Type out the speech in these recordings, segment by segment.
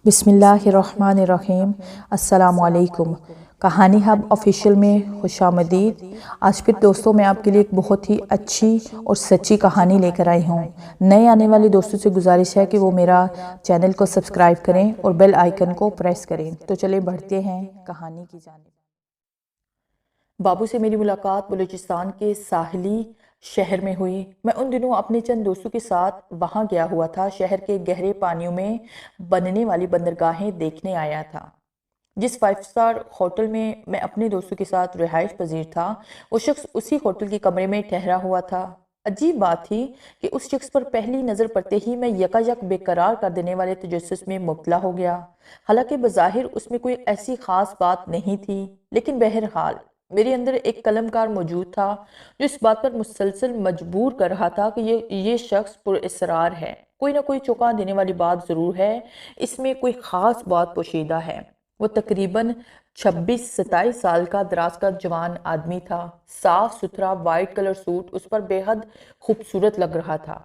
بسم اللہ الرحمن الرحیم۔ السلام علیکم۔ کہانی ہب آفیشیل میں خوش آمدید۔ آج پھر دوستوں میں آپ کے لیے ایک بہت ہی اچھی اور سچی کہانی لے کر آئی ہوں۔ نئے آنے والے دوستوں سے گزارش ہے کہ وہ میرا چینل کو سبسکرائب کریں اور بیل آئیکن کو پریس کریں۔ تو چلیں بڑھتے ہیں کہانی کی جانب۔ بابو سے میری ملاقات بلوچستان کے ساحلی شہر میں ہوئی۔ میں ان دنوں اپنے چند دوستوں کے ساتھ وہاں گیا ہوا تھا۔ شہر کے گہرے پانیوں میں بننے والی بندرگاہیں دیکھنے آیا تھا۔ جس 5 اسٹار ہوٹل میں میں اپنے دوستوں کے ساتھ رہائش پذیر تھا، وہ شخص اسی ہوٹل کے کمرے میں ٹھہرا ہوا تھا۔ عجیب بات تھی کہ اس شخص پر پہلی نظر پڑتے ہی میں یکا یک بے قرار کر دینے والے تجسس میں مبتلا ہو گیا۔ حالانکہ بظاہر اس میں کوئی ایسی خاص بات نہیں تھی، لیکن بہرحال میرے اندر ایک قلم کار موجود تھا جو اس بات پر مسلسل مجبور کر رہا تھا کہ یہ شخص پر اسرار ہے۔ کوئی نہ کوئی چونکا دینے والی بات ضرور ہے، اس میں کوئی خاص بات پوشیدہ ہے۔ وہ تقریباً 26-27 سال کا دراز کا جوان آدمی تھا۔ صاف ستھرا وائٹ کلر سوٹ اس پر بے حد خوبصورت لگ رہا تھا۔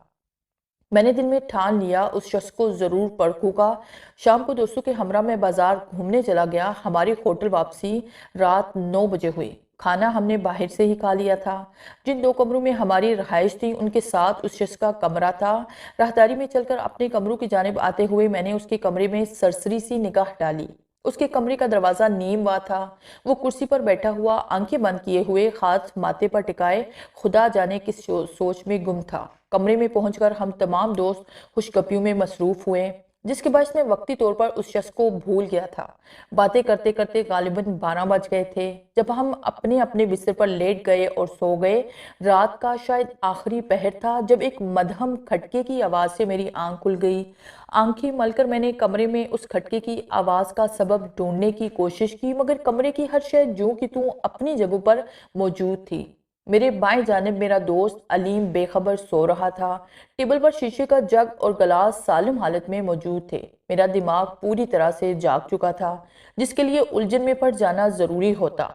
میں نے دل میں ٹھان لیا اس شخص کو ضرور پرکھوں گا۔ شام کو دوستوں کے ہمراہ میں بازار گھومنے چلا گیا۔ ہماری ہوٹل واپسی رات 9 بجے ہوئی۔ کھانا ہم نے باہر سے ہی کھا لیا تھا۔ جن 2 کمروں میں ہماری رہائش تھی ان کے ساتھ اس شخص کا کمرہ تھا۔ راہداری میں چل کر اپنے کمروں کی جانب آتے ہوئے میں نے اس کے کمرے میں سرسری سی نگاہ ڈالی۔ اس کے کمرے کا دروازہ نیم وا تھا۔ وہ کرسی پر بیٹھا ہوا، آنکھیں بند کیے ہوئے، ہاتھ ماتھے پر ٹکائے خدا جانے کس سوچ میں گم تھا۔ کمرے میں پہنچ کر ہم تمام دوست خوش گپیوں میں مصروف ہوئے، جس کے باعث میں وقتی طور پر اس شخص کو بھول گیا تھا۔ باتیں کرتے کرتے غالباً 12 بج گئے تھے جب ہم اپنے اپنے بستر پر لیٹ گئے اور سو گئے۔ رات کا شاید آخری پہر تھا جب ایک مدھم کھٹکے کی آواز سے میری آنکھ کھل گئی۔ آنکھیں مل کر میں نے کمرے میں اس کھٹکے کی آواز کا سبب ڈھونڈنے کی کوشش کی، مگر کمرے کی ہر شے جوں کی توں اپنی جگہ پر موجود تھی۔ میرے بائیں جانب میرا دوست علیم بے خبر سو رہا تھا۔ ٹیبل پر شیشے کا جگ اور گلاس سالم حالت میں موجود تھے۔ میرا دماغ پوری طرح سے جاگ چکا تھا، جس کے لیے الجھن میں پڑ جانا ضروری ہوتا،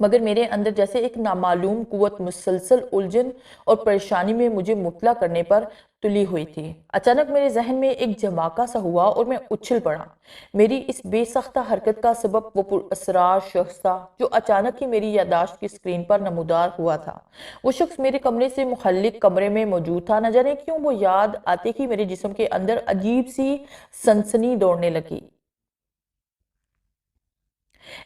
مگر میرے اندر جیسے ایک نامعلوم قوت مسلسل الجھن اور پریشانی میں مجھے مبتلا کرنے پر تلی ہوئی تھی۔ اچانک میرے ذہن میں ایک جھماکا سا ہوا اور میں اچھل پڑا۔ میری اس بے ساختہ حرکت کا سبب وہ پر اسرار شخص تھا جو اچانک ہی میری یادداشت کی سکرین پر نمودار ہوا تھا۔ وہ شخص میرے کمرے سے مخلک کمرے میں موجود تھا۔ نہ جانے کیوں وہ یاد آتے ہی میرے جسم کے اندر عجیب سی سنسنی دوڑنے لگی۔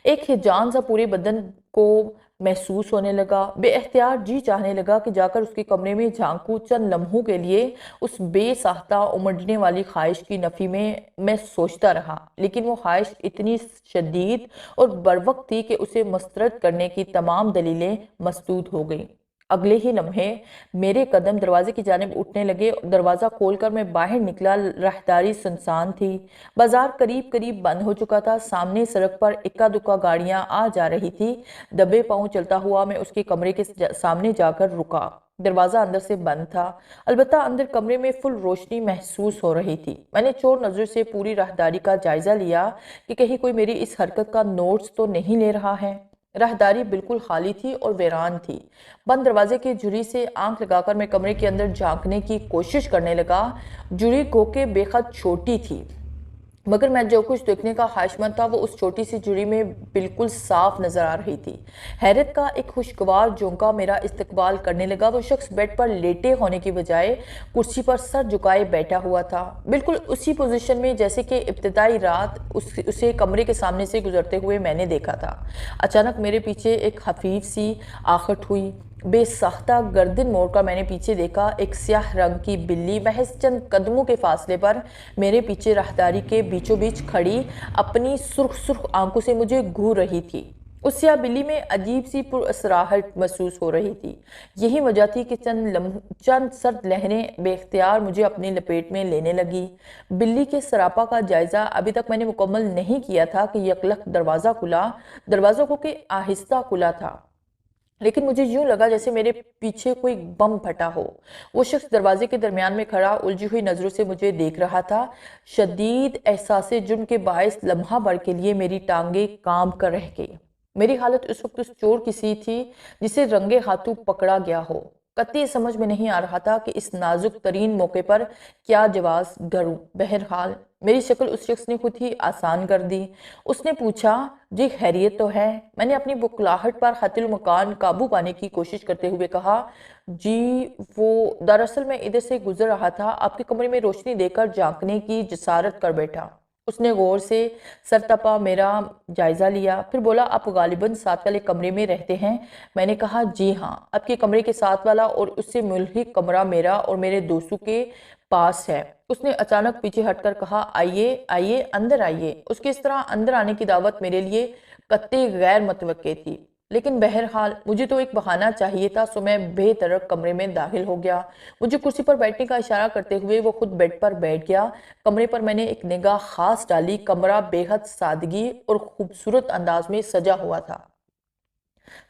ایک ہیجان سا پورے بدن کو محسوس ہونے لگا۔ بے اختیار جی چاہنے لگا کہ جا کر اس کے کمرے میں جھانکوں۔ چند لمحوں کے لیے اس بے ساختہ امڈنے والی خواہش کی نفی میں سوچتا رہا، لیکن وہ خواہش اتنی شدید اور بروقت تھی کہ اسے مسترد کرنے کی تمام دلیلیں مسدود ہو گئیں۔ اگلے ہی لمحے میرے قدم دروازے کی جانب اٹھنے لگے۔ دروازہ کھول کر میں باہر نکلا۔ راہداری سنسان تھی۔ بازار قریب قریب بند ہو چکا تھا۔ سامنے سڑک پر اکا دکا گاڑیاں آ جا رہی تھی۔ دبے پاؤں چلتا ہوا میں اس کے کمرے کے سامنے جا کر رکا۔ دروازہ اندر سے بند تھا، البتہ اندر کمرے میں فل روشنی محسوس ہو رہی تھی۔ میں نے چور نظر سے پوری راہداری کا جائزہ لیا کہ کہیں کوئی میری اس حرکت کا نوٹس تو نہیں لے رہا ہے۔ راہداری بالکل خالی تھی اور ویران تھی۔ بند دروازے کے جھری سے آنکھ لگا کر میں کمرے کے اندر جھانکنے کی کوشش کرنے لگا۔ جھری گو کہ بے حد چھوٹی تھی، مگر میں جو کچھ دیکھنے کا خواہشمند تھا وہ اس چھوٹی سی جھری میں بالکل صاف نظر آ رہی تھی۔ حیرت کا ایک خوشگوار جھونکا میرا استقبال کرنے لگا۔ وہ شخص بیڈ پر لیٹے ہونے کی بجائے کرسی پر سر جھکائے بیٹھا ہوا تھا، بالکل اسی پوزیشن میں جیسے کہ ابتدائی رات اسے کمرے کے سامنے سے گزرتے ہوئے میں نے دیکھا تھا۔ اچانک میرے پیچھے ایک خفیف سی آہٹ ہوئی۔ بے ساختہ گردن موڑ کر میں نے پیچھے دیکھا۔ ایک سیاہ رنگ کی بلی محض چند قدموں کے فاصلے پر میرے پیچھے راہداری کے بیچوں بیچ کھڑی اپنی سرخ آنکھوں سے مجھے گھور رہی تھی۔ اس سیاہ بلی میں عجیب سی پر اسراہٹ محسوس ہو رہی تھی۔ یہی وجہ تھی کہ چند سرد لہریں بے اختیار مجھے اپنی لپیٹ میں لینے لگی۔ بلی کے سراپا کا جائزہ ابھی تک میں نے مکمل نہیں کیا تھا کہ یکلخت دروازہ کھلا۔ دروازہ کو کہ آہستہ کھلا تھا، لیکن مجھے یوں لگا جیسے میرے پیچھے کوئی بم پھٹا ہو۔ وہ شخص دروازے کے درمیان میں کھڑا الجھی ہوئی نظروں سے مجھے دیکھ رہا تھا۔ شدید احساس جرم کے باعث لمحہ بھر کے لیے میری ٹانگیں کام کر رہ گئی۔ میری حالت اس وقت اس چور کی سی تھی جسے رنگے ہاتھوں پکڑا گیا ہو۔ قطعی سمجھ میں نہیں آ رہا تھا کہ اس نازک ترین موقع پر کیا جواز ڈھونڈوں۔ بہرحال میری شکل اس شخص نے خود ہی آسان کر دی۔ اس نے پوچھا، جی خیریت تو ہے؟ میں نے اپنی بکلاہٹ پر حتی المکان قابو پانے کی کوشش کرتے ہوئے کہا، جی وہ دراصل میں ادھر سے گزر رہا تھا، آپ کے کمرے میں روشنی دے کر جھانکنے کی جسارت کر بیٹھا۔ اس نے غور سے سرتپا میرا جائزہ لیا، پھر بولا، آپ غالباً ساتھ والے کمرے میں رہتے ہیں؟ میں نے کہا، جی ہاں، آپ کے کمرے کے ساتھ والا اور اس سے ملحق کمرہ میرا اور میرے دوستوں کے پاس ہے۔ اس نے اچانک پیچھے ہٹ کر کہا، آئیے آئیے اندر آئیے۔ اس کی اس طرح اندر آنے کی دعوت میرے لیے قطعی غیر متوقع تھی، لیکن بہرحال مجھے تو ایک بہانہ چاہیے تھا، سو میں بے ترک کمرے میں داخل ہو گیا۔ مجھے کرسی پر بیٹھنے کا اشارہ کرتے ہوئے وہ خود بیڈ پر بیٹھ گیا۔ کمرے پر میں نے ایک نگاہ خاص ڈالی۔ کمرہ بے حد سادگی اور خوبصورت انداز میں سجا ہوا تھا۔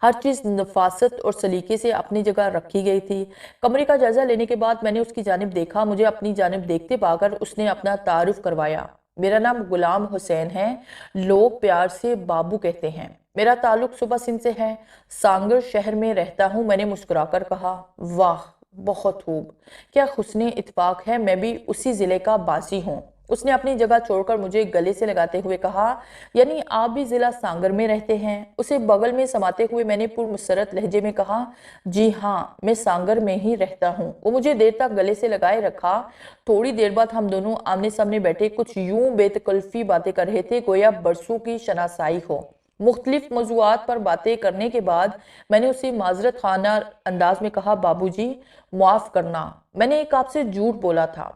ہر چیز نفاست اور سلیقے سے اپنی جگہ رکھی گئی تھی۔ کمرے کا جائزہ لینے کے بعد میں نے اس کی جانب دیکھا۔ مجھے اپنی جانب دیکھتے پا کر اس نے اپنا تعارف کروایا۔ میرا نام غلام حسین ہے، لوگ پیار سے بابو کہتے ہیں۔ میرا تعلق صوبہ سندھ سے ہے، سانگر شہر میں رہتا ہوں۔ میں نے مسکرا کر کہا، واہ بہت خوب، کیا حسن اتفاق ہے، میں بھی اسی ضلع کا باسی ہوں۔ اس نے اپنی جگہ چھوڑ کر مجھے گلے سے لگاتے ہوئے کہا، یعنی آپ بھی ضلع سانگر میں رہتے ہیں؟ اسے بغل میں سماتے ہوئے میں نے پرمسرت لہجے میں کہا، جی ہاں میں سانگر میں ہی رہتا ہوں۔ وہ مجھے دیر تک گلے سے لگائے رکھا۔ تھوڑی دیر بعد ہم دونوں آمنے سامنے بیٹھے کچھ یوں بے تکلفی باتیں کر رہے تھے گویا برسوں کی شناسائی ہو۔ مختلف موضوعات پر باتیں کرنے کے بعد میں نے اسے معذرت خانہ انداز میں کہا، بابو جی معاف کرنا، میں نے ایک آپ سے جھوٹ بولا تھا۔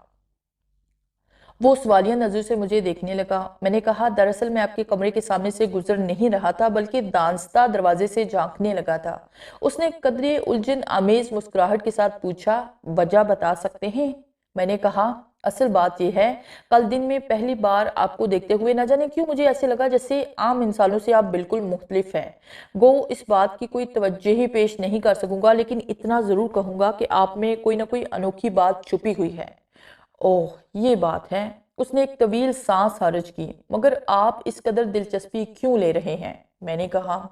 وہ سوالیہ نظر سے مجھے دیکھنے لگا۔ میں نے کہا، دراصل میں آپ کے کمرے کے سامنے سے گزر نہیں رہا تھا بلکہ دانستہ دروازے سے جھانکنے لگا تھا۔ اس نے قدرے الجھن آمیز مسکراہٹ کے ساتھ پوچھا، وجہ بتا سکتے ہیں؟ میں نے کہا، اصل بات یہ ہے، کل دن میں پہلی بار آپ کو دیکھتے ہوئے نہ جانے کیوں مجھے ایسے لگا جیسے عام انسانوں سے آپ بالکل مختلف ہیں۔ گو اس بات کی کوئی توجہ ہی پیش نہیں کر سکوں گا، لیکن اتنا ضرور کہوں گا کہ آپ میں کوئی نہ کوئی انوکھی بات چھپی ہوئی ہے۔ اوہ یہ بات ہے۔ اس نے ایک طویل سانس خارج کی۔ مگر آپ اس قدر دلچسپی کیوں لے رہے ہیں؟ میں نے کہا،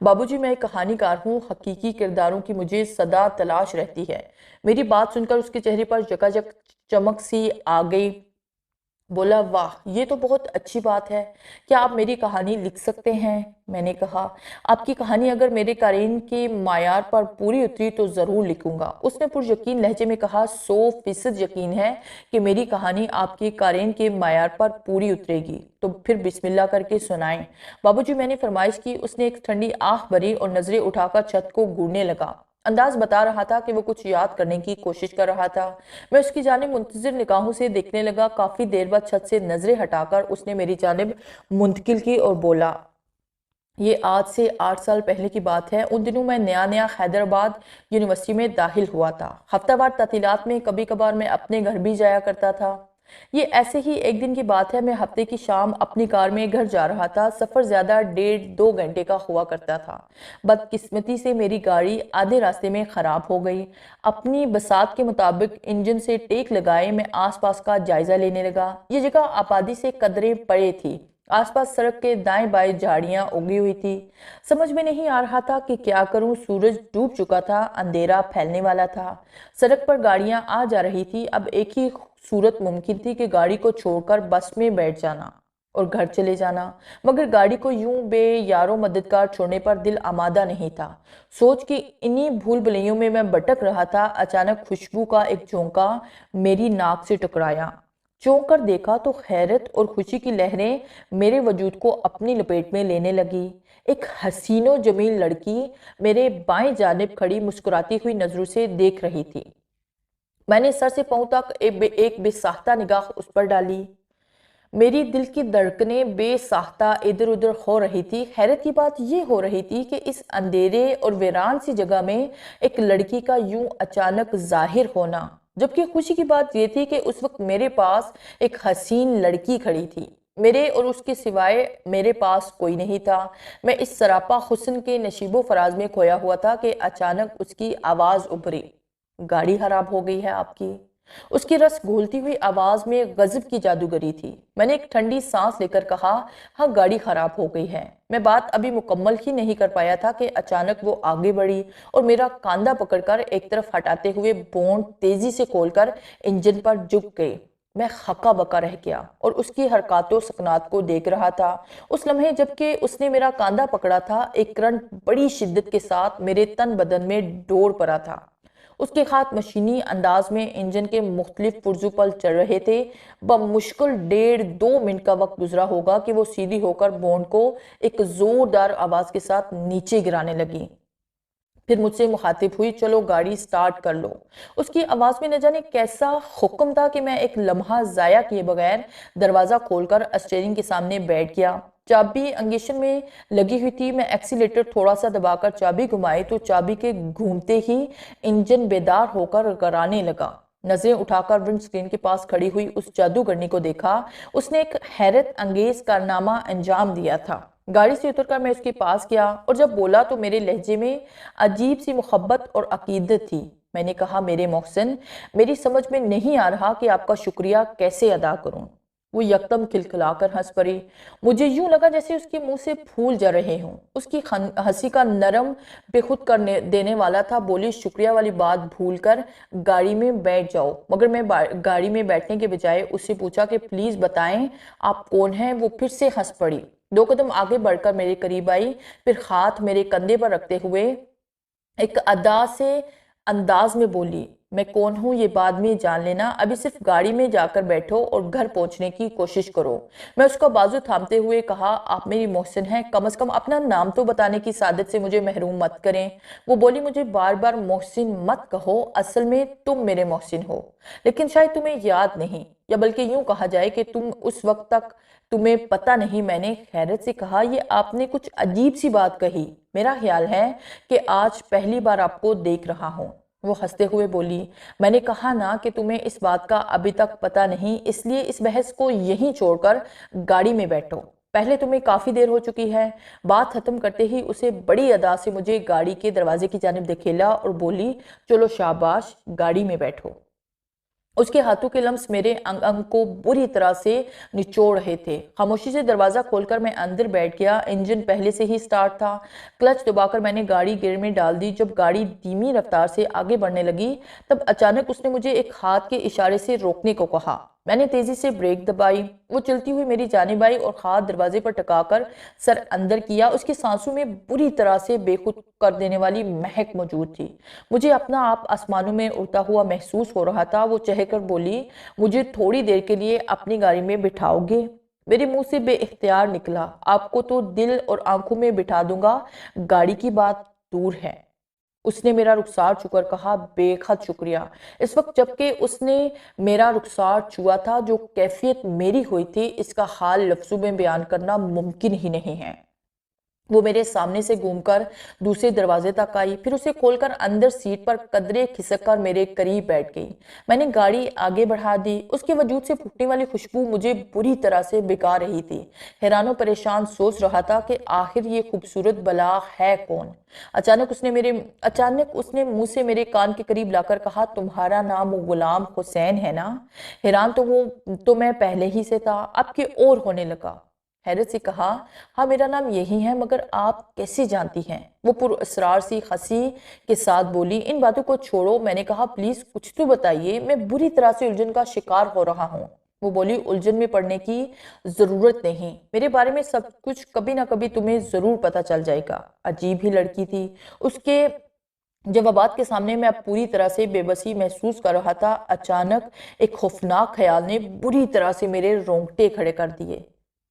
بابو جی میں ایک کہانی کار ہوں، حقیقی کرداروں کی مجھے سدا تلاش رہتی ہے۔ میری بات سن کر اس کے چہرے پر یکایک چمک سی آ گئی۔ بولا، واہ یہ تو بہت اچھی بات ہے، کیا آپ میری کہانی لکھ سکتے ہیں؟ میں نے کہا، آپ کی کہانی اگر میرے قارئین کے معیار پر پوری اتری تو ضرور لکھوں گا۔ اس نے پر یقین لہجے میں کہا، 100% یقین ہے کہ میری کہانی آپ کے قارئین کے معیار پر پوری اترے گی، تو پھر بسم اللہ کر کے سنائیں۔ بابو جی میں نے فرمائش کی۔ اس نے ایک ٹھنڈی آہ بھری اور نظریں اٹھا کر چھت کو گھورنے لگا۔ انداز بتا رہا تھا کہ وہ کچھ یاد کرنے کی کوشش کر رہا تھا۔ میں اس کی جانب منتظر نگاہوں سے دیکھنے لگا۔ کافی دیر بعد چھت سے نظریں ہٹا کر اس نے میری جانب منتقل کی اور بولا، یہ آج سے 8 سال پہلے کی بات ہے۔ ان دنوں میں نیا حیدرآباد یونیورسٹی میں داخل ہوا تھا۔ ہفتہ وار تعطیلات میں کبھی کبھار میں اپنے گھر بھی جایا کرتا تھا۔ یہ ایسے ہی ایک دن کی بات ہے، میں ہفتے کی شام اپنی کار میں گھر جا رہا تھا۔ سفر زیادہ 1.5-2 گھنٹے کا ہوا کرتا تھا۔ بدقسمتی سے میری گاڑی آدھے راستے میں خراب ہو گئی۔ اپنی بساط کے مطابق انجن سے ٹیک لگائے میں آس پاس کا جائزہ لینے لگا۔ یہ جگہ آبادی سے قدرے پرے تھی۔ آس پاس سڑک کے دائیں بائیں جھاڑیاں اگی ہوئی تھی۔ سمجھ میں نہیں آ رہا تھا کہ کیا کروں۔ سورج ڈوب چکا تھا، اندھیرا پھیلنے والا تھا۔ سڑک پر گاڑیاں آ جا رہی تھی۔ اب ایک ہی صورت ممکن تھی کہ گاڑی کو چھوڑ کر بس میں بیٹھ جانا اور گھر چلے جانا، مگر گاڑی کو یوں بے یارو مددگار چھوڑنے پر دل آمادہ نہیں تھا۔ سوچ کی انہی بھول بھلیوں میں بھٹک رہا تھا، اچانک خوشبو کا ایک جھونکا میری ناک سے ٹکرایا۔ چونک کر دیکھا تو حیرت اور خوشی کی لہریں میرے وجود کو اپنی لپیٹ میں لینے لگی۔ ایک حسین و جمیل لڑکی میرے بائیں جانب کھڑی مسکراتی ہوئی نظروں سے دیکھ رہی تھی۔ میں نے سر سے پاؤں تک ایک بے ساختہ نگاہ اس پر ڈالی۔ میری دل کی دھڑکنیں بے ساختہ ادھر ادھر ہو رہی تھی۔ حیرت کی بات یہ ہو رہی تھی کہ اس اندھیرے اور ویران سی جگہ میں ایک لڑکی کا یوں اچانک ظاہر ہونا، جبکہ خوشی کی بات یہ تھی کہ اس وقت میرے پاس ایک حسین لڑکی کھڑی تھی۔ میرے اور اس کے سوائے میرے پاس کوئی نہیں تھا۔ میں اس سراپا حسن کے نشیب و فراز میں کھویا ہوا تھا کہ اچانک اس کی آواز ابھری، گاڑی خراب ہو گئی ہے آپ کی۔ اس کی رس گھولتی ہوئی آواز میں غضب کی جادوگری تھی۔ میں نے ایک ٹھنڈی سانس لے کر کہا، ہاں گاڑی خراب ہو گئی ہے۔ میں بات ابھی مکمل ہی نہیں کر پایا تھا کہ اچانک وہ آگے بڑھی اور میرا کاندھا پکڑ کر ایک طرف ہٹاتے ہوئے بونٹ تیزی سے کھول کر انجن پر جھک گئی۔ میں ہکا بکا رہ گیا اور اس کی حرکات و سکنات کو دیکھ رہا تھا۔ اس لمحے جبکہ اس نے میرا کاندھا پکڑا تھا، ایک کرنٹ بڑی شدت کے ساتھ میرے تن بدن میں ڈور پڑا تھا۔ اس کے ہاتھ مشینی انداز میں انجن کے مختلف پرزوں پر چل رہے تھے۔ بمشکل 1.5-2 منٹ کا وقت گزرا ہوگا کہ وہ سیدھی ہو کر بونٹ کو ایک زوردار آواز کے ساتھ نیچے گرانے لگی۔ پھر مجھ سے مخاطب ہوئی، چلو گاڑی سٹارٹ کر لو۔ اس کی آواز میں نہ جانے کیسا حکم تھا کہ میں ایک لمحہ ضائع کیے بغیر دروازہ کھول کر اسٹیئرنگ کے سامنے بیٹھ گیا۔ چابی انگیشن میں لگی ہوئی تھی۔ میں ایکسیلیٹر تھوڑا سا دبا کر چابی گھمائی تو چابی کے گھومتے ہی انجن بیدار ہو کر گرانے لگا۔ نظریں اٹھا کر ونڈ سکرین کے پاس کھڑی ہوئی اس جادوگرنی کو دیکھا۔ اس نے ایک حیرت انگیز کارنامہ انجام دیا تھا۔ گاڑی سے اتر کر میں اس کے پاس گیا اور جب بولا تو میرے لہجے میں عجیب سی محبت اور عقیدت تھی۔ میں نے کہا، میرے محسن، میری سمجھ میں نہیں آ رہا کہ آپ کا شکریہ کیسے ادا کروں۔ وہ یکدم کھلکھلا کر ہنس پڑی۔ مجھے یوں لگا جیسے اس کے منہ سے پھول جھر رہے ہوں۔ اس کی ہنسی کا نرم بے خود کر دینے والا تھا۔ بولی، شکریہ والی بات بھول کر گاڑی میں بیٹھ جاؤ۔ مگر میں گاڑی میں بیٹھنے کے بجائے اس سے پوچھا کہ پلیز بتائیں آپ کون ہیں۔ وہ پھر سے ہنس پڑی، 2 قدم آگے بڑھ کر میرے قریب آئی، پھر ہاتھ میرے کندھے پر رکھتے ہوئے ایک ادا سے انداز میں بولی، میں کون ہوں یہ بعد میں جان لینا، ابھی صرف گاڑی میں جا کر بیٹھو اور گھر پہنچنے کی کوشش کرو۔ میں اس کا بازو تھامتے ہوئے کہا، آپ میری محسن ہیں، کم از کم اپنا نام تو بتانے کی سعادت سے مجھے محروم مت کریں۔ وہ بولی، مجھے بار بار محسن مت کہو، اصل میں تم میرے محسن ہو، لیکن شاید تمہیں یاد نہیں، یا بلکہ یوں کہا جائے کہ تم اس وقت تک تمہیں پتہ نہیں۔ میں نے حیرت سے کہا، یہ آپ نے کچھ عجیب سی بات کہی، میرا خیال ہے کہ آج پہلی بار آپ کو دیکھ رہا ہوں۔ وہ ہنستے ہوئے بولی، میں نے کہا نا کہ تمہیں اس بات کا ابھی تک پتہ نہیں، اس لیے اس بحث کو یہیں چھوڑ کر گاڑی میں بیٹھو، پہلے تمہیں کافی دیر ہو چکی ہے۔ بات ختم کرتے ہی اسے بڑی ادا سے مجھے گاڑی کے دروازے کی جانب دھکیلا اور بولی، چلو شاباش، گاڑی میں بیٹھو۔ اس کے ہاتھوں کے لمس میرے انگ انگ کو بری طرح سے نچوڑ رہے تھے۔ خاموشی سے دروازہ کھول کر میں اندر بیٹھ گیا۔ انجن پہلے سے ہی سٹارٹ تھا۔ کلچ دبا کر میں نے گاڑی گیئر میں ڈال دی۔ جب گاڑی دھیمی رفتار سے آگے بڑھنے لگی تب اچانک اس نے مجھے ایک ہاتھ کے اشارے سے روکنے کو کہا۔ میں نے تیزی سے بریک دبائی۔ وہ چلتی ہوئی میری جانب آئی اور ہاتھ دروازے پر ٹکا کر سر اندر کیا۔ اس کی سانسوں میں بری طرح سے بے خود کر دینے والی مہک موجود تھی۔ مجھے اپنا آپ آسمانوں میں اڑتا ہوا محسوس ہو رہا تھا۔ وہ چہک کر بولی، مجھے تھوڑی دیر کے لیے اپنی گاڑی میں بٹھاؤ گے؟ میرے منہ سے بے اختیار نکلا، آپ کو تو دل اور آنکھوں میں بٹھا دوں گا، گاڑی کی بات دور ہے۔ اس نے میرا رخسار چھو کر کہا، بے حد شکریہ۔ اس وقت جبکہ اس نے میرا رخسار چھوا تھا، جو کیفیت میری ہوئی تھی اس کا حال لفظوں میں بیان کرنا ممکن ہی نہیں ہے۔ وہ میرے سامنے سے گھوم کر دوسرے دروازے تک آئی، پھر اسے کھول کر اندر سیٹ پر قدرے کھسک کر میرے قریب بیٹھ گئی۔ میں نے گاڑی آگے بڑھا دی۔ اس کے وجود سے پھوٹنے والی خوشبو مجھے بری طرح سے بھگا رہی تھی۔ حیران و پریشان سوچ رہا تھا کہ آخر یہ خوبصورت بلا ہے کون؟ اچانک اس نے منہ سے میرے کان کے قریب لا کر کہا، تمہارا نام غلام حسین ہے نا؟ حیران تو میں پہلے ہی سے تھا، اب کہ اور ہونے لگا۔ حیرت سے کہا، ہاں میرا نام یہی ہے، مگر آپ کیسے جانتی ہیں؟ وہ پر اسرار سی ہنسی کے ساتھ بولی، ان باتوں کو چھوڑو۔ میں نے کہا، پلیز کچھ تو بتائیے، میں بری طرح سے الجھن کا شکار ہو رہا ہوں۔ وہ بولی، الجھن میں پڑنے کی ضرورت نہیں، میرے بارے میں سب کچھ کبھی نہ کبھی تمہیں ضرور پتہ چل جائے گا۔ عجیب ہی لڑکی تھی۔ اس کے جوابات کے سامنے میں اب پوری طرح سے بے بسی محسوس کر رہا تھا۔ اچانک ایک خوفناک خیال نے بری طرح سے میرے رونگٹے کھڑے کر دیے۔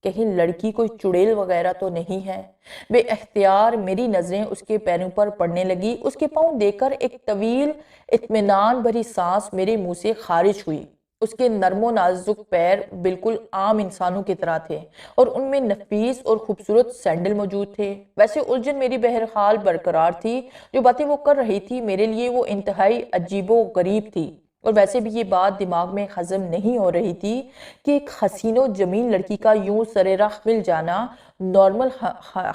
کہیں لڑکی کوئی چڑیل وغیرہ تو نہیں ہے؟ بے اختیار میری نظریں اس کے پیروں پر پڑنے لگی۔ اس کے پاؤں دیکھ کر ایک طویل اطمینان بھری سانس میرے منہ سے خارج ہوئی۔ اس کے نرم و نازک پیر بالکل عام انسانوں کی طرح تھے اور ان میں نفیس اور خوبصورت سینڈل موجود تھے۔ ویسے الجھن میری بہرحال برقرار تھی۔ جو باتیں وہ کر رہی تھی میرے لیے وہ انتہائی عجیب و غریب تھی، اور ویسے بھی یہ بات دماغ میں ہضم نہیں ہو رہی تھی کہ ایک حسین و جمیل لڑکی کا یوں سرِ راہ مل جانا نارمل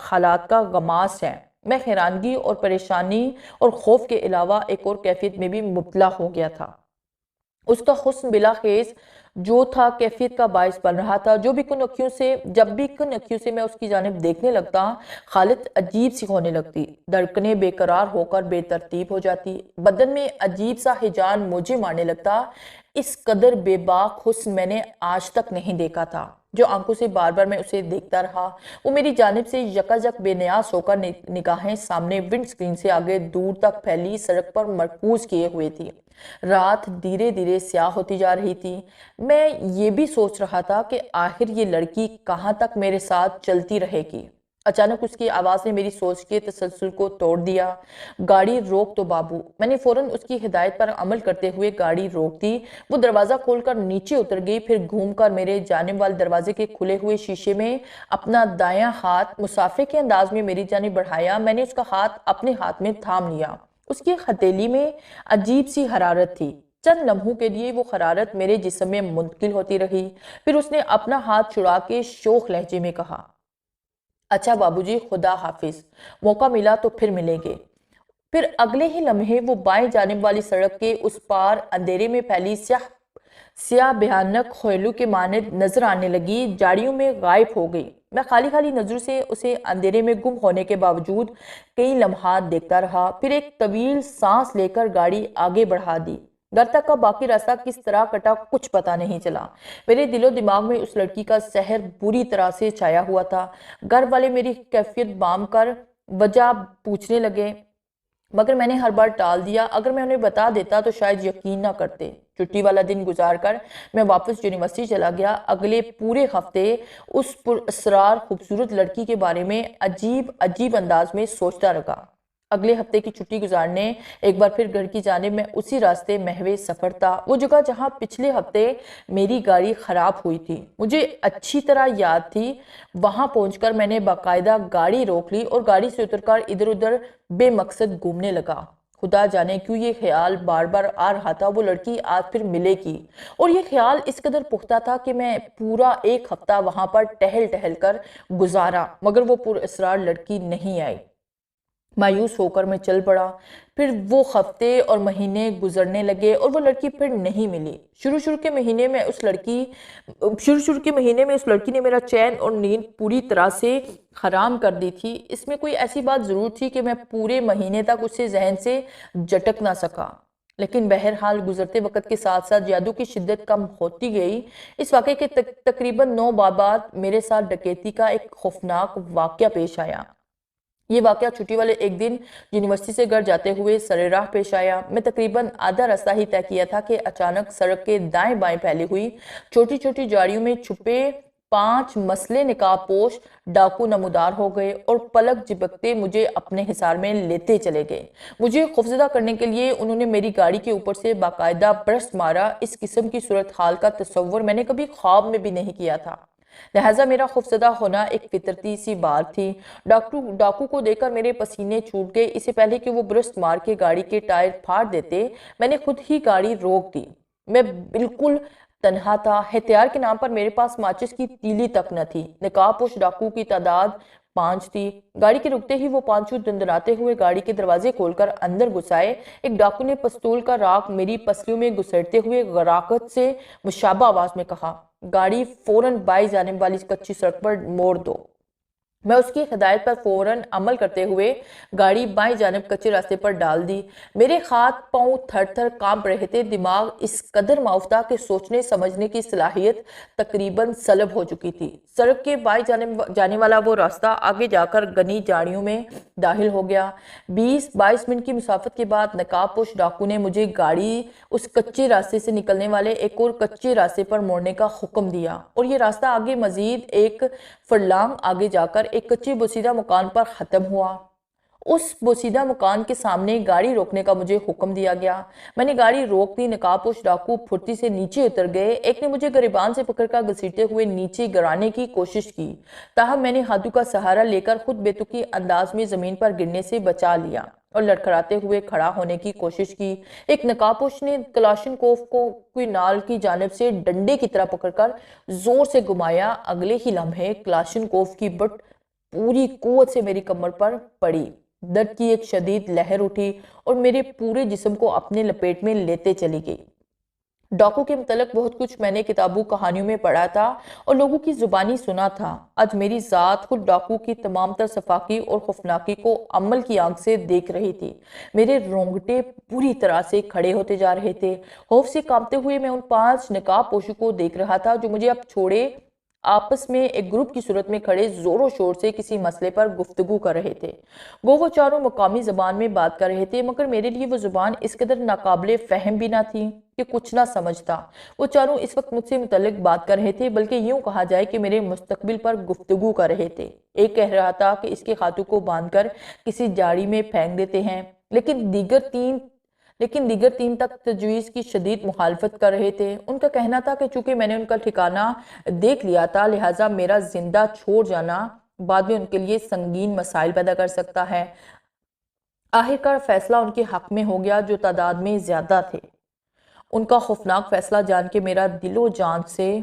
حالات کا غماس ہے۔ میں حیرانگی اور پریشانی اور خوف کے علاوہ ایک اور کیفیت میں بھی مبتلا ہو گیا تھا۔ اس کا حسن بلاخیز جو تھا کیفیت کا باعث بن رہا تھا۔ جب بھی کن اکھیوں سے میں اس کی جانب دیکھنے لگتا، حالت عجیب سی ہونے لگتی، دھڑکنیں بے قرار ہو کر بے ترتیب ہو جاتی، بدن میں عجیب سا ہیجان موجے مارنے لگتا۔ اس قدر بے باک حسن میں نے آج تک نہیں دیکھا تھا۔ جو آنکھوں سے بار بار میں اسے دیکھتا رہا، وہ میری جانب سے یکایک بے نیاز ہو کر نگاہیں سامنے ونڈ سکرین سے آگے دور تک پھیلی سڑک پر مرکوز کیے ہوئے تھی۔ رات دھیرے دھیرے سیاہ ہوتی جا رہی تھی۔ میں یہ بھی سوچ رہا تھا کہ آخر یہ لڑکی کہاں تک میرے ساتھ چلتی رہے گی۔ اچانک اس کی آواز نے میری سوچ کے تسلسل کو توڑ دیا۔ گاڑی روک تو بابو۔ میں نے فوراً اس کی ہدایت پر عمل کرتے ہوئے گاڑی روک دی۔ وہ دروازہ کھول کر نیچے اتر گئی، پھر گھوم کر میرے جانب والے دروازے کے کھلے ہوئے شیشے میں اپنا دایاں ہاتھ مسافر کے انداز میں میری جانب بڑھایا۔ میں نے اس کا ہاتھ اپنے ہاتھ میں تھام لیا۔ اس کی ہتھیلی میں عجیب سی حرارت تھی۔ چند لمحوں کے لیے وہ حرارت میرے جسم میں منتقل ہوتی رہی، پھر اس نے اپنا ہاتھ چھڑا کے شوخ لہجے میں کہا، اچھا بابو جی، خدا حافظ، موقع ملا تو پھر ملیں گے۔ پھر اگلے ہی لمحے وہ بائیں جانب والی سڑک کے اس پار اندھیرے میں پھیلی سیاہ بھیانک خیلوں کے مانند نظر آنے لگی، جھاڑیوں میں غائب ہو گئی۔ میں خالی نظروں سے اسے اندھیرے میں گم ہونے کے باوجود کئی لمحات دیکھتا رہا، پھر ایک طویل سانس لے کر گاڑی آگے بڑھا دی۔ گھر تک کا باقی راستہ کس طرح کٹا کچھ پتہ نہیں چلا۔ میرے دل و دماغ میں اس لڑکی کا سحر بری طرح سے چھایا ہوا تھا۔ گھر والے میری کیفیت بام کر وجہ پوچھنے لگے، مگر میں نے ہر بار ٹال دیا۔ اگر میں انہیں بتا دیتا تو شاید یقین نہ کرتے۔ چھٹی والا دن گزار کر میں واپس یونیورسٹی چلا گیا۔ اگلے پورے ہفتے اس پراسرار خوبصورت لڑکی کے بارے میں عجیب انداز میں سوچتا رہا۔ اگلے ہفتے کی چھٹی گزارنے ایک بار پھر گھر کی جانب میں اسی راستے محو سفر تھا، وہ جگہ جہاں پچھلے ہفتے میری گاڑی خراب ہوئی تھی، مجھے اچھی طرح یاد تھی۔ وہاں پہنچ کر میں نے باقاعدہ گاڑی روک لی اور گاڑی سے اتر کر ادھر ادھر بے مقصد گھومنے لگا۔ خدا جانے کیوں یہ خیال بار بار آ رہا تھا، وہ لڑکی آج پھر ملے گی، اور یہ خیال اس قدر پختہ تھا کہ میں پورا ایک ہفتہ وہاں پر ٹہل کر گزارا، مگر وہ پراسرار لڑکی نہیں آئی۔ مایوس ہو کر میں چل پڑا۔ پھر وہ ہفتے اور مہینے گزرنے لگے اور وہ لڑکی پھر نہیں ملی۔ شروع کے مہینے میں اس لڑکی نے میرا چین اور نیند پوری طرح سے حرام کر دی تھی۔ اس میں کوئی ایسی بات ضرور تھی کہ میں پورے مہینے تک اسے ذہن سے جھٹک نہ سکا، لیکن بہرحال گزرتے وقت کے ساتھ ساتھ جادو کی شدت کم ہوتی گئی۔ اس واقعے کے تقریباً 9 ماہ بعد میرے ساتھ ڈکیتی کا ایک خوفناک واقعہ پیش آیا۔ یہ واقعہ چھٹی والے ایک دن یونیورسٹی سے گھر جاتے ہوئے سر راہ پیش آیا۔ میں تقریباً آدھا راستہ ہی طے کیا تھا کہ اچانک سڑک کے دائیں بائیں پھیلی ہوئی چھوٹی چھوٹی جھاڑیوں میں چھپے 5 مسلح نقاب پوش ڈاکو نمودار ہو گئے اور پلک جھپکتے مجھے اپنے حصار میں لیتے چلے گئے۔ مجھے خوفزدہ کرنے کے لیے انہوں نے میری گاڑی کے اوپر سے باقاعدہ برسٹ مارا۔ اس قسم کی صورتحال کا تصور میں نے کبھی خواب میں بھی نہیں کیا تھا، لہٰذا میرا خوفزدہ ہونا ایک فطرتی سی بات تھی۔ ڈاکو کو دیکھ کر میرے پسینے چھوٹ گئے۔ اسے پہلے کہ وہ برسٹ مار کے گاڑی کے ٹائر پھاڑ دیتے، میں نے خود ہی گاڑی روک دی۔ میں بالکل تنہا تھا۔ ہتھیار کے نام پر میرے پاس ماچس کی تیلی تک نہ تھی۔ نقاب پوش ڈاکو کی تعداد 5 تھی۔ گاڑی کے رکتے ہی وہ پانچوں دندناتے ہوئے گاڑی کے دروازے کھول کر اندر گھس آئے۔ ایک ڈاکو نے پستول کا راک میری پسلیوں میں گھسیٹتے ہوئے غراقت سے مشابہ آواز میں کہا، گاڑی فوراً بائیں جانب والی کچی سڑک پر موڑ دو۔ میں اس کی ہدایت پر فوراً عمل کرتے ہوئے گاڑی بائیں جانب کچے راستے پر ڈال دی۔ میرے ہاتھ پاؤں تھر تھر کانپ رہے تھے۔ دماغ اس قدر معاف تھا کہ سوچنے سمجھنے کی صلاحیت تقریباً سلب ہو چکی تھی۔ سڑک کے بائیں جانب جانے والا وہ راستہ آگے جا کر گھنی جھاڑیوں میں داخل ہو گیا۔ 20-22 منٹ کی مسافت کے بعد نقاب پوش ڈاکو نے مجھے گاڑی اس کچے راستے سے نکلنے والے ایک اور کچے راستے پر موڑنے کا حکم دیا، اور یہ راستہ آگے مزید ایک فرلانگ آگے جا کر ایک کچی بوسیدہ مکان پر ختم ہوا۔ اس بوسیدہ مکان کے سامنے گاڑی روکنے کا مجھے حکم دیا گیا۔ میں نے گاڑی روک دی۔ نقاب پوش ڈاکو پھرتی سے نیچے اتر گئے۔ ایک نے مجھے گریبان سے پکڑ کر گھسیٹتے ہوئے نیچے گرانے کی کوشش کی، تاہم میں نے ہاتھوں کا سہارا لے کر خود بیتکی انداز میں زمین پر گرنے سے بچا لیا اور لڑکھڑاتے ہوئے کھڑا ہونے کی کوشش کی۔ ایک نقاب پوش نے کلاشنکوف کو کوئی نال کی جانب سے ڈنڈے کی طرح پکڑ کر زور سے گھمایا۔ اگلے ہی لمحے کلاشنکوف کی بٹ پوری قوت سے میری کمر پر پڑی۔ درد کی ایک شدید لہر اٹھی اور میرے پورے جسم کو اپنے لپیٹ میں لیتے چلی گئی۔ ڈاکو کے متعلق بہت کچھ میں نے کتابوں کہانیوں میں پڑھا تھا اور لوگوں کی زبانی سنا تھا۔ آج میری ذات خود ڈاکو کی تمام تر صفاقی اور خوفناکی کو عمل کی آنکھ سے دیکھ رہی تھی۔ میرے رونگٹے پوری طرح سے کھڑے ہوتے جا رہے تھے۔ خوف سے کانپتے ہوئے میں ان 5 نقاب پوشوں کو دیکھ رہا تھا جو مجھے اب چھوڑے آپس میں ایک گروپ کی صورت میں کھڑے زور و شور سے کسی مسئلے پر گفتگو کر رہے تھے۔ وہ چاروں مقامی زبان میں بات کر رہے تھے، مگر میرے لیے وہ زبان اس قدر ناقابل فہم بھی نہ تھی کہ کچھ نہ سمجھتا۔ وہ چاروں اس وقت مجھ سے متعلق بات کر رہے تھے، بلکہ یوں کہا جائے کہ میرے مستقبل پر گفتگو کر رہے تھے۔ ایک کہہ رہا تھا کہ اس کے ہاتھوں کو باندھ کر کسی جاڑی میں پھینک دیتے ہیں، لیکن دیگر تین تک تجویز کی شدید مخالفت کر رہے تھے۔ ان کا کہنا تھا کہ چونکہ میں نے ان کا ٹھکانہ دیکھ لیا تھا، لہٰذا میرا زندہ چھوڑ جانا بعد میں ان کے لیے سنگین مسائل پیدا کر سکتا ہے۔ آخرکار فیصلہ ان کے حق میں ہو گیا جو تعداد میں زیادہ تھے۔ ان کا خوفناک فیصلہ جان کے میرا دل و جان سے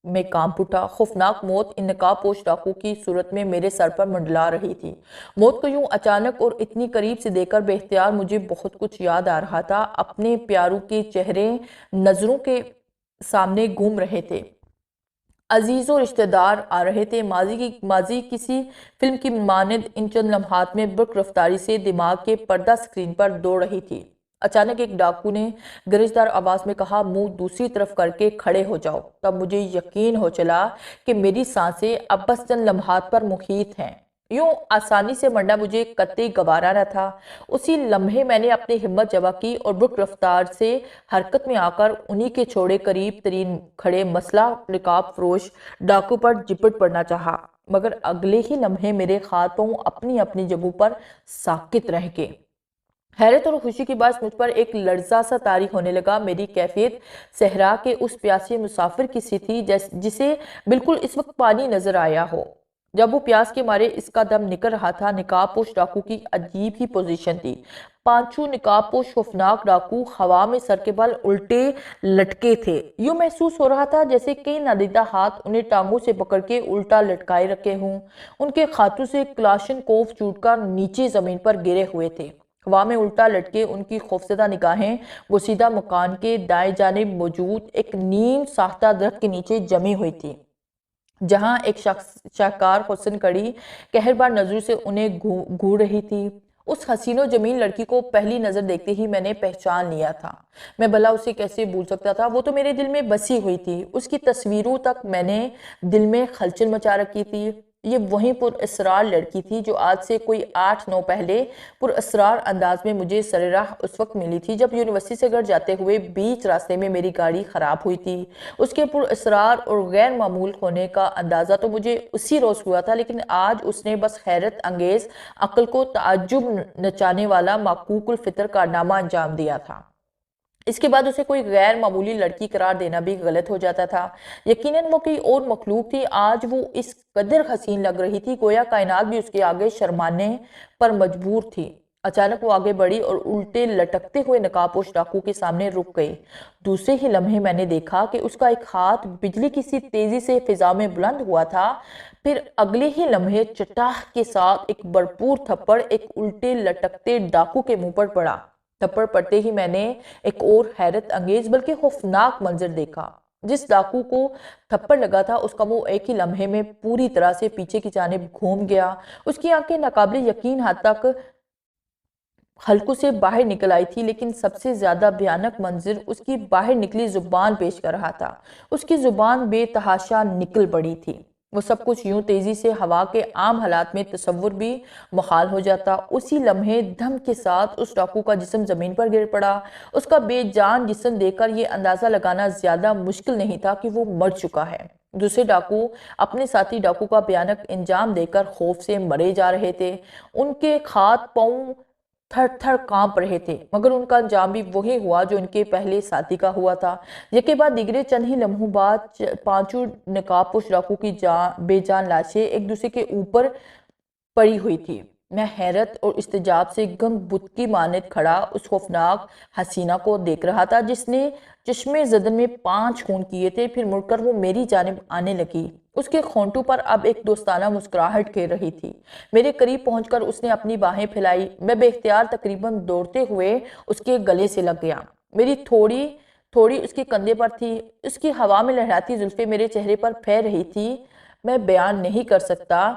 میں کانپ اٹھا۔ خوفناک موت ان نقاب پوش ڈاکو کی صورت میں میرے سر پر منڈلا رہی تھی۔ موت کو یوں اچانک اور اتنی قریب سے دیکھ کر بے اختیار مجھے بہت کچھ یاد آ رہا تھا۔ اپنے پیاروں کے چہرے نظروں کے سامنے گھوم رہے تھے، عزیز و رشتہ دار آ رہے تھے۔ ماضی کسی فلم کی مانند ان چند لمحات میں برق رفتاری سے دماغ کے پردہ سکرین پر دوڑ رہی تھی۔ اچانک ایک ڈاکو نے گرجدار آواز میں کہا، منہ دوسری طرف کر کے کھڑے ہو جاؤ۔ تب مجھے یقین ہو چلا کہ میری سانسیں اب بس چند لمحات پر محیط ہیں۔ یوں آسانی سے مرنا مجھے قطعی گوارا نہ تھا۔ اسی لمحے میں نے اپنی ہمت جمع کی اور برق رفتار سے حرکت میں آ کر انہی کے چھوڑے قریب ترین کھڑے مسلح نقاب فروش ڈاکو پر جپٹ پڑنا چاہا، مگر اگلے ہی لمحے میرے ہاتھ پاؤں اپنی اپنی جگہوں پر ساکت رہ گئے۔ حیرت اور خوشی کے باعث مجھ پر ایک لرزہ سا طاری ہونے لگا۔ میری کیفیت صحرا کے اس پیاسے مسافر کی سی تھی جسے بالکل اس وقت پانی نظر آیا ہو۔ جب وہ پیاس کے مارے اس کا دم نکل رہا تھا، نقاب پوش ڈاکو کی عجیب ہی پوزیشن تھی۔ پانچوں نقاب پوش خوفناک ڈاکو ہوا میں سر کے بل الٹے لٹکے تھے۔ یوں محسوس ہو رہا تھا جیسے کئی نادیدہ ہاتھ انہیں ٹانگوں سے پکڑ کے الٹا لٹکائے رکھے ہوں۔ ان کے ہاتھوں سے کلاشن کوف چوٹ کر نیچے زمین پر گرے ہوئے تھے۔ ہوا میں الٹا لٹکے ان کی خوفزدہ نگاہیں بوسیدہ مکان کے دائیں جانب موجود ایک نیم ساختہ درخت کے نیچے جمی ہوئی تھی، جہاں ایک شاہکار حسن کڑی قہربار نظروں سے انہیں گھور رہی تھی۔ اس حسین و جمیل لڑکی کو پہلی نظر دیکھتے ہی میں نے پہچان لیا تھا۔ میں بھلا اسے کیسے بھول سکتا تھا؟ وہ تو میرے دل میں بسی ہوئی تھی۔ اس کی تصویروں تک میں نے دل میں ہلچل مچا رکھی تھی۔ یہ وہی پر اسرار لڑکی تھی جو آج سے کوئی 8-9 پہلے پر اسرار انداز میں مجھے سر راہ اس وقت ملی تھی جب یونیورسٹی سے گھر جاتے ہوئے بیچ راستے میں میری گاڑی خراب ہوئی تھی۔ اس کے پر اسرار اور غیر معمول ہونے کا اندازہ تو مجھے اسی روز ہوا تھا، لیکن آج اس نے بس حیرت انگیز، عقل کو تعجب نچانے والا معقول الفطر کارنامہ انجام دیا تھا۔ اس کے بعد اسے کوئی غیر معمولی لڑکی قرار دینا بھی غلط ہو جاتا تھا۔ یقیناً وہ کوئی اور مخلوق تھی۔ آج وہ اس قدر حسین لگ رہی تھی گویا کائنات بھی اس کے آگے شرمانے پر مجبور تھی۔ اچانک وہ آگے بڑھی اور الٹے لٹکتے ہوئے نقاب پوش ڈاکو کے سامنے رک گئی۔ دوسرے ہی لمحے میں نے دیکھا کہ اس کا ایک ہاتھ بجلی کی سی تیزی سے فضا میں بلند ہوا تھا، پھر اگلے ہی لمحے چٹاخ کے ساتھ ایک بھرپور تھپڑ ایک الٹے لٹکتے ڈاکو کے منہ پر پڑا۔ تھپڑ پڑتے ہی میں نے ایک اور حیرت انگیز بلکہ خوفناک منظر دیکھا۔ جس ڈاکو کو تھپڑ لگا تھا اس کا منہ ایک ہی لمحے میں پوری طرح سے پیچھے کی جانب گھوم گیا۔ اس کی آنکھیں ناقابل یقین حد تک حلقوں سے باہر نکل آئی تھی، لیکن سب سے زیادہ بھیانک منظر اس کی باہر نکلی زبان پیش کر رہا تھا۔ اس کی زبان بے تحاشا نکل پڑی تھی۔ وہ سب کچھ یوں تیزی سے ہوا کے عام حالات میں تصور بھی محال ہو جاتا۔ اسی لمحے دھم کے ساتھ اس ڈاکو کا جسم زمین پر گر پڑا۔ اس کا بے جان جسم دیکھ کر یہ اندازہ لگانا زیادہ مشکل نہیں تھا کہ وہ مر چکا ہے۔ دوسرے ڈاکو اپنے ساتھی ڈاکو کا بھیانک انجام دیکھ کر خوف سے مرے جا رہے تھے۔ ان کے ہاتھ پاؤں تھر تھر کانپ رہے تھے، مگر ان کا انجام بھی وہی ہوا جو ان کے پہلے ساتھی کا ہوا تھا۔ یکے بعد دیگرے چند ہی لمحوں بعد پانچوں نقاب پوش ڈاکو کی بے جان لاشیں ایک دوسرے کے اوپر پڑی ہوئی تھی۔ میں حیرت اور استعجاب سے گنگ بت کی مانند کھڑا اس خوفناک حسینہ کو دیکھ رہا تھا جس نے چشمے زدن میں 5 خون کیے تھے۔ پھر مڑ کر وہ میری جانب آنے لگی۔ اس کے ہونٹوں پر اب ایک دوستانہ مسکراہٹ کھیل رہی تھی۔ میرے قریب پہنچ کر اس نے اپنی باہیں پھیلائی۔ میں بے اختیار تقریباً دوڑتے ہوئے اس کے گلے سے لگ گیا۔ میری تھوڑی تھوڑی اس کے کندھے پر تھی۔ اس کی ہوا میں لہراتی زلفیں میرے چہرے پر پھیر رہی تھی۔ میں بیان نہیں کر سکتا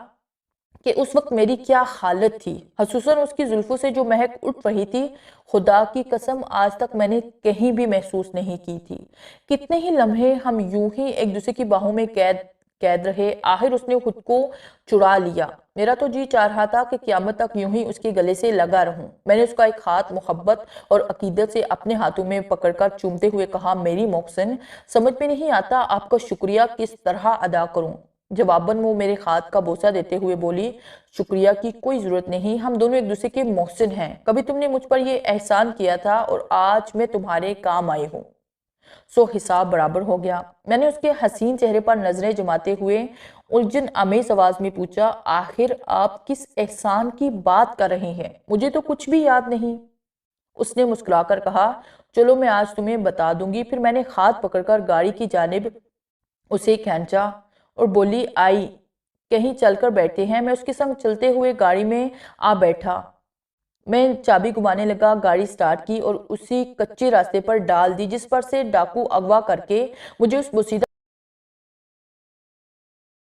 کہ اس وقت میری کیا حالت تھی، خصوصاً اس کی زلفوں سے جو مہک اٹھ رہی تھی، خدا کی قسم آج تک میں نے کہیں بھی محسوس نہیں کی تھی۔ کتنے ہی لمحے ہم یوں ہی ایک دوسرے کی باہوں میں قید رہے، آخر اس نے خود کو چڑا لیا۔ میرا تو جی چاہ رہا تھا کہ قیامت تک یوں ہی اس کے گلے سے لگا رہوں۔ میں نے اس کا ایک ہاتھ محبت اور عقیدت سے اپنے ہاتھوں میں پکڑ کر چومتے ہوئے کہا، میری محسن، سمجھ میں نہیں آتا آپ کا شکریہ کس طرح ادا کروں۔ جواباً وہ میرے ہاتھ کا بوسہ دیتے ہوئے بولی، شکریہ کی کوئی ضرورت نہیں، ہم دونوں ایک دوسرے کے محسن ہیں۔ کبھی تم نے مجھ پر یہ احسان کیا تھا اور آج میں تمہارے کام آئی ہوں، سو حساب برابر ہو گیا۔ میں نے اس کے حسین چہرے پر نظریں جماتے ہوئے الجھن آمیز آواز میں پوچھا، آخر آپ کس احسان کی بات کر رہے ہیں؟ مجھے تو کچھ بھی یاد نہیں۔ اس نے مسکرا کر کہا، چلو میں آج تمہیں بتا دوں گی۔ پھر میں نے ہاتھ پکڑ کر گاڑی کی جانب اسے کھینچا اور بولی، آئی کہیں چل کر بیٹھتے ہیں۔ میں اس کے سنگ چلتے ہوئے گاڑی میں آ بیٹھا۔ میں چابی گھمانے لگا، گاڑی سٹارٹ کی اور اسی کچے راستے پر ڈال دی جس پر سے ڈاکو اغوا کر کے مجھے اس بوسیدہ